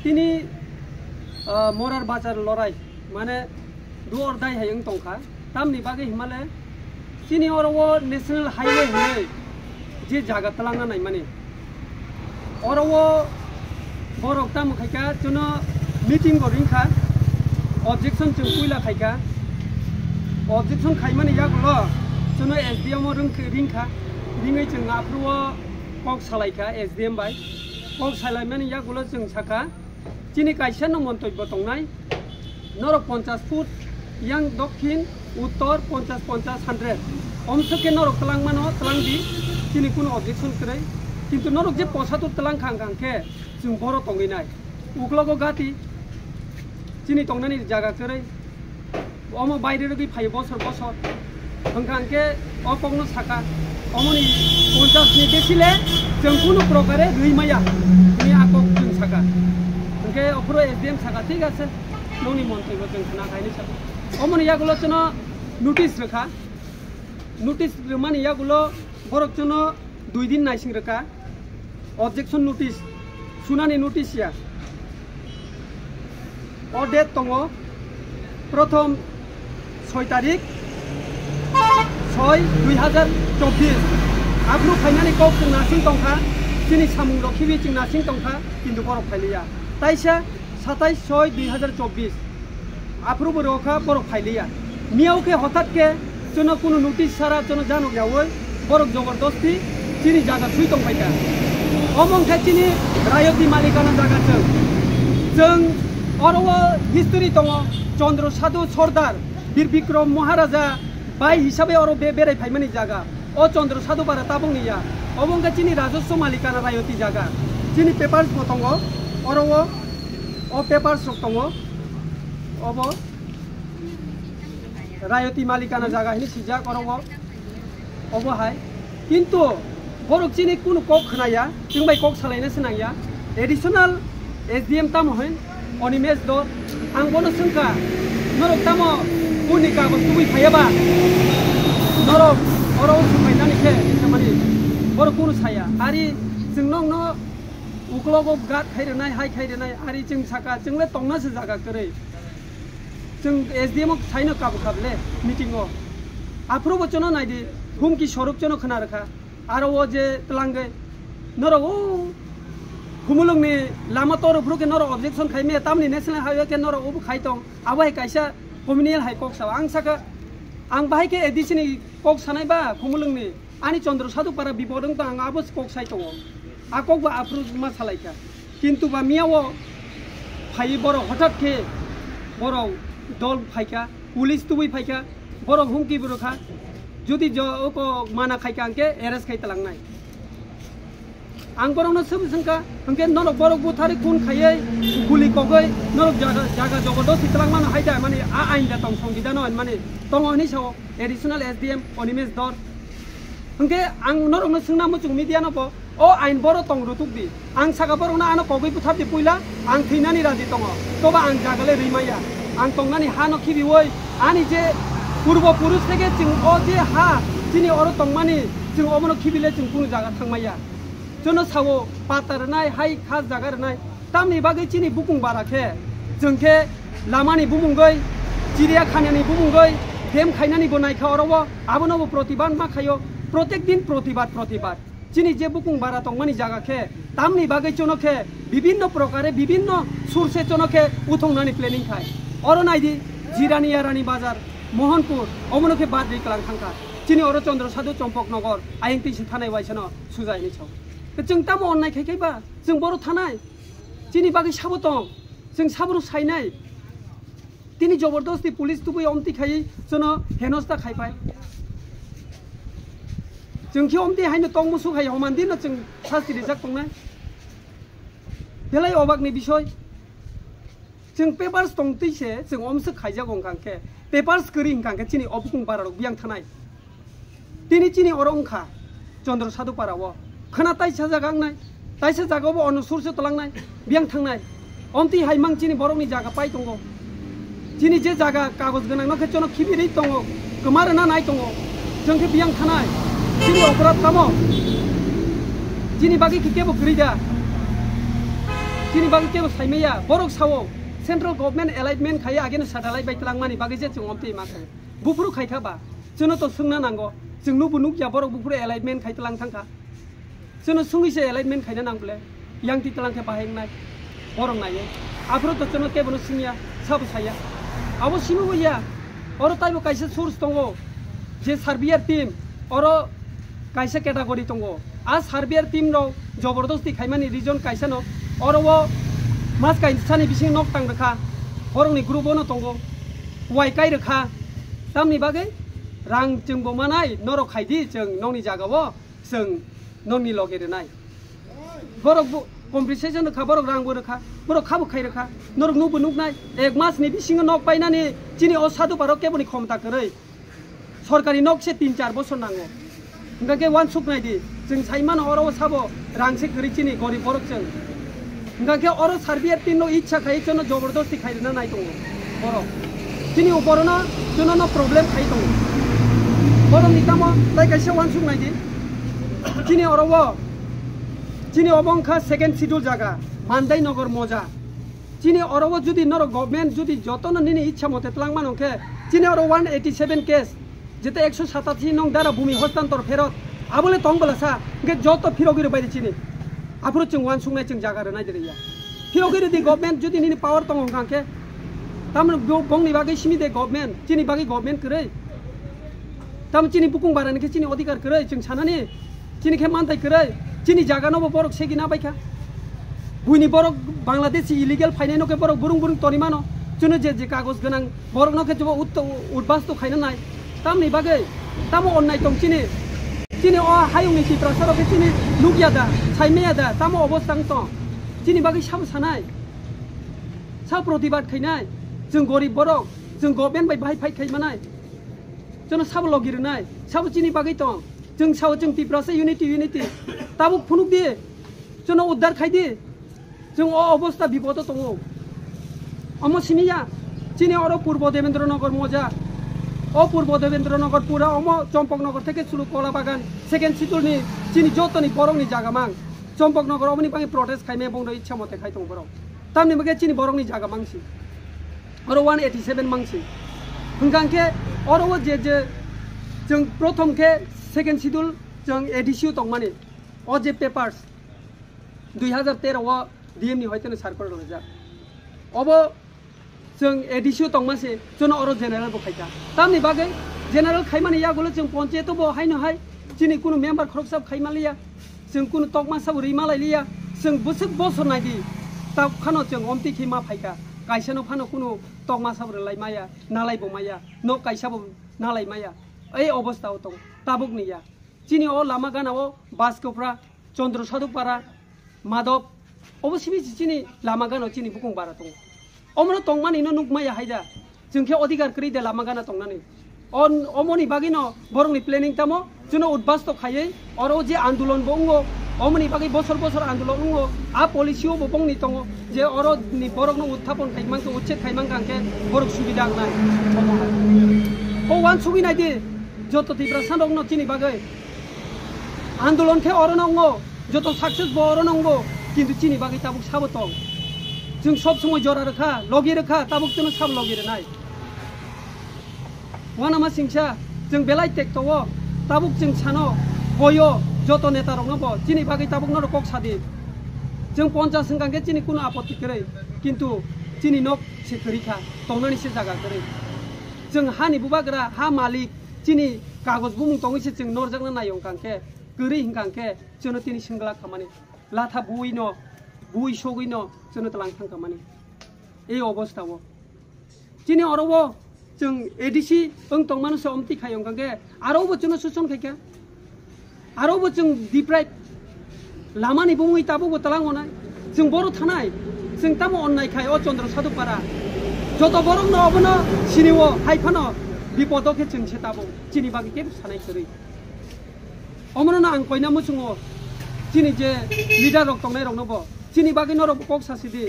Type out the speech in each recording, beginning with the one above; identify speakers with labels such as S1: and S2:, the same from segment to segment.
S1: তিনি মরার বাজার লড়াই মানে দুয়ার দাই হাইং তंखा तामनि बागै हिमाले তিনি অরও ন্যাশনাল হাইওয়ে হয়ে যে জায়গা তলাঙ্গা নাই মানে অরও বরক তাম খাইকা জন্য মিটিং গরিংখা অবজেকশন जों पुइला खायका অবজেকশন খাইমানি यागुलो जनो एसडीएम रिंखा रिङै जों आफ्रुवा कक सालायखा एसडीएम बाय कक सालायमानि यागुलो जों साखा जिनि कायसा मन्तब्य दंनाय नर 50 फुट yang दक्षिण उत्तर 50-50 100 অমসকে নরক তলাং মানো তলাং দি जिनि কোনো অবজেকশন করে কিন্তু নরক যে 75 তলাং খাंखांखे जों बर तंगैनाय उग्लगो गाति जिनि तंनानि जागा करे अमो बायरे रगै फाय बसर बसर खांखांखे अपंगनो साका अमनि 50 नि बेसिले जों कुनु प्रकारे रैमाया नि आकक जों साका ओंखे अफरो एसडीएम साका ठीक আছে नोंनि मन्तब्य जों खाना गायनो साका अमनि यागुलो जनो नोटिस रखा नोटिस माने यागुलो बरक जनो 2 दिन नायसिं रखा ऑब्जेक्शन नोटिस सुनानि नोटिस या और डेट दङ प्रथम 6 तारिख 6/2024 आफ्रु फाइनानि कक जों नासिं दंखा दिनै सामुं लखिबि जों नासिं दंखा किन्तु बरक फाइलिया ताइसा 27/6/2024 आफ्रु बरखा बरक फाइलिया मियावके हठात के जनो कोनो नोटिस सारा जनो जानो यावै बरक जबरदस्ती दिनै जागा सुइ दंफायका अमंखा दिनै रायति मालिकाना जागा जों अरवा हिस्ट्री दङ चंद्र साधु सरदार बीर विक्रम महाराजा बाय हिसाबै अर बेराय फाइमानि जागा ओ चंद्र साधु बारा ताबंनिया अमंखा दिनै राजस्व मालिकाना रायति जागा दिनै पेपार्स दङ अरवा ओ पेपार्स दङ अब रायति मालिकाना जागा हिनि सिजा करवा अब हाय किन्तु बरक दिनै कुनु कक खनाया जों बाय कक सालायनो सोनांया एडिशनल एसडीएम ताम होय अनिमेश द आं बनो सोंखा नरक ताम उनि कागज तुबै फायाबा नरक अरौ सुमायनानि के माने बरक कुनु साया आरि जों नंनो उग्लगो गात खायरनाय हाय खायरनाय आरि जों साका जोंले तंनासो जागा करे जों एसडीएम साइनो काबु खाबले मीटिंगो आफ्रोबो जनो नायदि हुमकी स्वरूप जनो खना रखा आरो वो जे तलांगे नरो हुमुलंगनि लामा तरफरु के नरो ऑब्जेक्शन खाइमे तामनि नेशनल हाईवे के नरो उबु खाइतों आबाय कायसा कम्युनियल हाई कक सावा आं साका आं बाहाय के एडिशननि कक सानाय बा हुमुलंगनि आनि चंद्र साधु पारा बिबदों बा आं आबो कक साइतो आ कक बा आफ्रु मा सालायका किन्तु बा मियावो फाइ बर हठात के बर दल फाइका पुलिस तुबै फाइका बर हुमकी बरखा जुदि जो को माना खाइका अंके एरेस्ट खाइ तलांनाय आं बरनो सबसंका अंके नरक बरक बुथारि कुन खायै गुलि कगै नरक जागा जबरदस्ति तलांमान हायदा माने आ आइन दा तंग संगिदा न माने तंगनि साव एडिशनल एसडीएम अनिमेश दर अंके आं नरकनो सोंना मुजुं मिडिया न ओ आइन बर तंग रुतुकदि आं सागा बरना आनो कगै बुथारदि पुइला आं थैनानि राजि दङ तबा आं जागाले रैमाया आं तंनानि हा न खिबिवै आनि जे पूर्व पुरुष থেকে जों ओ जे हा दिनै अर तंमानि जों अमनो खिबिले जों कुनु जागा थांमाया जनो सावो पातारनाय हाय खास जागारनाय तामनि बागै दिनै बुकुं बाराखे जोंखे लामानि बुमुंगै चिरिया खानानि बुमुंगै देम खायनानि बनायखा अरवो आबोनबो प्रतिबाद मा खायो प्रत्येक दिन प्रतिबाद दिनै जे बुकुं बारा तंमानि जागाखे तामनि बागै जनखे विभिन्न प्रकारे विभिन्न सोर्से जनखे उथंनानि प्लेनिं खाय अरनायदि जिरानियारानि बाजार मोहनपुर अमनके बाद रिकलां थांखा दिनै अर चंद्र साधु चम्पकनगर आयंतिसि थानाय वाइसनो सुजायनि छौ जों ताम अननाय खायखायबा जों बर थानाय दिनै बागै साबो दं जों साबरु सायनाय दिनै जबरदस्ति पुलिस तुबै अमति खायै जनो हेनस्ता खायबाय जों कि अमति हायनो तंग मुसु खाय हमान दिन जों सास्ति रिजाक दंना बेलाय अबाकनि बिषय जों पेपार्स दंतैसे जों अमसो खायजा गंखांखे पेपार्स करिं कांके दिनै अबुकुं बारारक बियां थानाय दिनै अरंखा चंद्र साधु पाराव खाना ताइसा जागांनाय ताइसा जागावबो अनुसुरसो तलांनाय बियां थांनाय अमति हायमां दिनै बरकनि जागा पाइ दङ दिनै जे जागा कागज गोनां नखे जनो खिबिरै दङ गोमारना नाय दङ जोंखे बियां थानाय दिनै अपराध खामो दिनै बागै केबो गैदा chini bagi kebo saimaya borok sawo central government alignment khai again satellite bai tlang bagi je chung omti ma khai bufuru khai kha ba jono to sungna nango जों नुबो नुकिया borok bufuru alignment khai tlang thangka jono sungi se alignment khai na nangle yang ti tlang kha baheng nai borok nai afro to jono kebo singya sabu saya abo simu ya oro taibo kaisa source tongo je Serbia team oro kaisa category tongo a Serbia team no jobordasti khaimani region kaisa no oro wo mas kai sani bising nok tang rakha borok ni group ono tongo wai kai rakha tamni bagai rang जों बमानाय नरक खायदि जों नौनि जागावो जों नौनि लगे रेनाय बरक competition रखा बरक रांबो रखा बरक खाबो खाय रखा नरक नुबो नुकनाय एक मासनि बिसिङ नक पाइनानि जिनि असादु बारो केबनि खमता करै सरकारि नक से 3-4 बছর नांगो ओंगाके वान सुकनायदि जों साइमान अरो साबो रांसे करि जिनि गरीब बरक जों ओंगाके अरो सार्बिया तिनो इच्छा खाय जोनो जबरदस्ति खायना नाय दङ बरक जिनि उपरनो जोनो नो प्रॉब्लम खाय दङ borong ni tamo tai kaisa wan sung naidi chini orowo chini obongkha second schedule jaga mandai nogor moja chini orowo judi noro government judi jotono nini ichha mote tlang manonke chini oro 187 case jete 187 nong dara bhumi hostantor ferot abole tongbala sa ge joto phirogiri baide chini apro chung wan sung nai chung jaga re nai diriya phirogiri di government judi nini power tong hangke tamno bongni bagai simi de government chini bagai government kre tam chini bukung barani ke chini odikar krai chung sanani chini ke mantai krai chini jaga no borok segi na baika buini borok bangladeshi illegal fainai no ke borok burung torimano chuno je kagos ganang borok no ke jobo utbas to khaina nai tam ni bagai tam onnai tong chini o hayung ni prasaro ke chini lugya da saimea da tam obostang to chini bagai sab sanai sa protibat khainai जों गरीब borok जों government bai bahai phai khaimanai जोनो साब लगिरनाय साब चिनि बागै दं जों साव जों तिब्रासे यूनिटी ताबु फुनुक दि जोनो उद्धार खायदि जों अ अवस्था बिपद दङ अम सिमिया चिनि अरो पूर्व देवेन्द्रनगर मजा अ पूर्व देवेन्द्रनगर पुरा अम चम्पकनगर থেকে শুরু কলা বাগান সেকেন্ড শিটুলনি চিনি যতনি বরংनि জাগাमां चम्पकनगर अमनि बागै प्रोटेस्ट खायमे बंद इच्छा मते खाय दं बरं तामनि बागै चिनि बरंनि जागामांसि अरो 187 मांसि हंगांके अरो जे जों प्रथम के सेकेंड शिड्यूल जों एडिसिउ तंगमानि अ जे पेपर्स 2013 व डीएम नि होयतनो सार्कुलार रजा अब जों एडिसिउ तंगमासे जों अरो जेनेरेल बखायका तामनि बागै जेनेरेल खायमानि यागुलो जों पंचायत बो हायनो हाय जिनि कुनु मेम्बार खरक साब खायमालिया जों कुनु तकमा साब रिमालायलिया जों बुसुक बसर नायदि ता खानो जों अमति खिमा फायका कायसानो फानो कुनु तकमा साब लायमाया नालाय बमाया न कायसाबो नालाय माया ए अवस्थाव दं ताबुक निया चिनि अ लामा गानाव बासकोफ्रा चंद्र साधुपारा माधव अबसिबि चिनि लामा गानाव चिनि बुकुं बारा दं अमनो तंगमानि न नुकमाया हायदा जोंखे अधिकार करि दे लामा गाना तंगनानि अन अमनि बागिनो बरंनि प्लेनिं तामो जुनो उद्बास तो खायै अरो जे आन्दोलन बंगो अमनि बागै बसर आन्दोलन बंगो आ पलिसिओ बंगनि तंगो जे अरो नि बरंनो उत्थापन खायमांखो उच्छेद खायमांखांके बरक सुबिदा नाय ओ वान सुगि नायदि जतो तिब्रा सानंनो चिनि बागै आन्दोलन के अरो नंगो जतो सक्सेस बरो नंगो किन्तु चिनि बागै ताबुक साबो दं जों सब समय जरा रखा लगे रखा ताबुक जों साब लगे नाय वानामा सिंसा जों बेलाय टेक्टो ताबुक जों सानो गयो जतो नेता रंगबो चिनि बागै ताबुक नरो कक सादि जों 50 संगांगे चिनि कुनु आपत्ति करे किन्तु चिनि नक सेखरिखा तंनानि से जागा करे जों हानि बुबाग्रा हा मालिक चिनि कागज बुमुं तंगिसे जों नरजोंनो नायं कांके गरि हिंकांके जोनो तिनि सिंगला खामानि लाथा बुइनो बुइ सगैनो जोनो तलां थां खामानि ए अवस्थाव चिनि अरबो जों एडिसि ओं तंमानसो अमति खायं कांके आरोबो जोनो सुसन खायका आरोबो जों डिप्राइभ लामानि बुङै ताबो तलां अनाय जों बर' थानाय जों तामो अननाय खाय अ चंद्र साधुपारा जत बरं न अबनो सिनिवो हायफानो बिपदके जों सेताबो चिनि बागै के सानाय करै अमनो आं कयना मुसुङो चिनि जे लिडार रक तंनाय रंनोबो चिनि बागै नरो कक सासिदि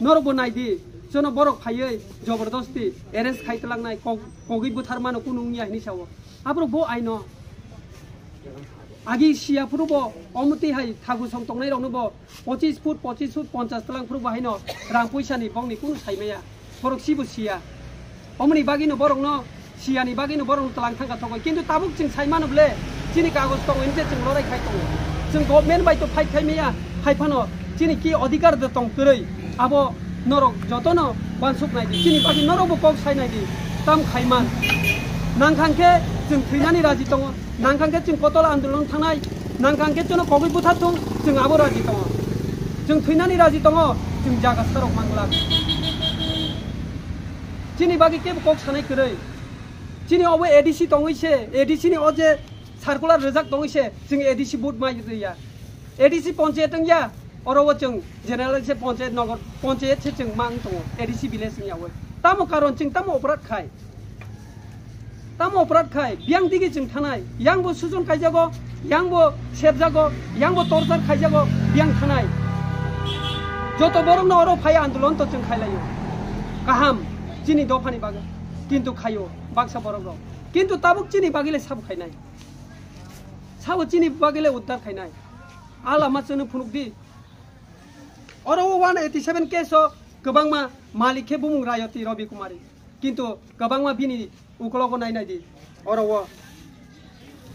S1: नरबो नायदि जोनो बरक फायै जबरदस्ति एरेन्ज खायतलांनाय कगै बुथार मानो कुनु निया हिनि सावो आब्रो बो आइनो आगी सिया फुरुबो अमुति हाय थागु सं तंनाय रंनोबो 25 फुट 50 तलां फुरुबो हायनो रां पैसानि बंनि कुनु साइमाया बरक सिबो सिया अमनि बागिनो बरकनो सियानि बागिनो बरक तलां थांगा थगो किन्तु ताबुक जों साइमानोब्ले जिनि कागज दं इनसे जों लराय खाय दं जों गभर्नमेन्ट बायतो फाइट खायमाया हायफानो जिनि कि अधिकार द दं करै आबो नरक जतनो बानसुक नायदि जिनि बागि नरबो कक साइनायदि ताम खायमान नांखांखे जों थैनानै राजि दङ नांखांखे जों कतल आन्दोलन थांनाय नांखांखे जों कगै बुथारथों जों आबो राजि दङ जों थैनानै राजि दङ जों जागा सारक मांगला जिनि बागि केबो कक सानाय करै जिनि अबो एडिसि दङैसे एडिसि नि अजे सार्कुलार रोजाक दङैसे जों एडिसि बुट माइरिया एडिसि पन्चायत या अरबो जों जेनेरेल से पन्चायत नगर पन्चायत से जों मांग दङ एडिसि भिलेज याव तामो कारण जों तामो अपराध खाय तामो अपराध खाय बियां दिगे जों थानाय यांबो सुजन खायजागो यांबो सेबजागो यांबो टर्चार खायजागो बियां थानाय जत बरंनो अरो फाय आन्दोलन तो जों खायलायो गाहाम जिनि दफानि बागे किन्तु खायो बाक्सा बरंनो किन्तु ताबुक जिनि बागेले साब खायनाय साबो जिनि बागेले उद्धार खायनाय आलामा चनो फुनुकदि अरो 187 केसो गोबांमा मालिकखे बुमुं रायति रवि कुमारी किन्तु गोबांमा बिनि उकलको नायनायदि अरो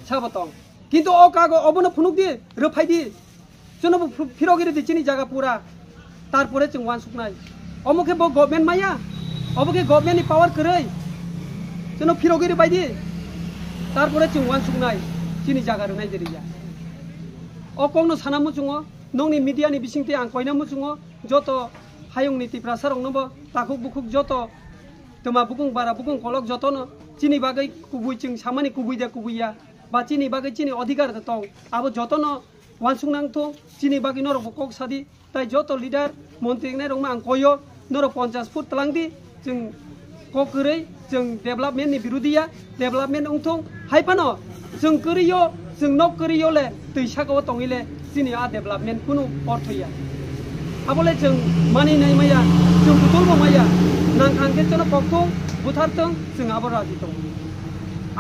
S1: साबतं किन्तु ओ कागो अबनो फुनुकदि रोफायदि जोंबो फिरगिरि दिचिनि जागा पूरा तारपरे जों वान सुकनाय अमुखे बो गभर्नमेन्ट माया अबके गभर्नमेन्ट नि पावर करै जों फिरगिरि बायदि तारपरे जों वान सुकनाय जिनि जागा रनाय जेरिया ओ कोंनो सानामु जुङो नंनि मीडिया नि बिसिंते आं कयनामु जुङो जत हायुं नीति प्रसारंनोबो ताकुक बुकुक जत तमा बुकुं बारा बुकुं कलक जतनो चिनि बागै कुबुइ जों सामानि कुबुइ दे कुबुइया बा चिनि बागै चिनि अधिकार दं आबो जतनो वानसुंनांथो चिनि बागै नर बकक सादि ताई जत लिडार मन्त्रि ने रंमा आं कयो नर 50 फुट तलांदि जों ककरै जों डेभलपमेन्ट नि बिरुदिया डेभलपमेन्ट उंथों हायफानो जों करियो जों नक करियोले दैसागो तंगिले चिनि आ डेभलपमेन्ट कुनु अर्थया आबले जों मानिनाय माया जों बुतलबो माया नांखांखे जों ककखौ बुथारथों जों आबो राजि दं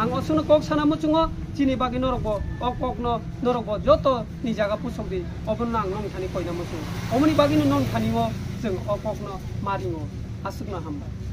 S1: आं असुनो कक सानामु जुङो चिनि बागि नरबो अककनो नरबो जत नि जागा पुसकदि अबनो आं नंथानि कयनामु जुङो अमनि बागिनो नंथानिओ जों अककनो मारिङो आसुकनो हामबाय।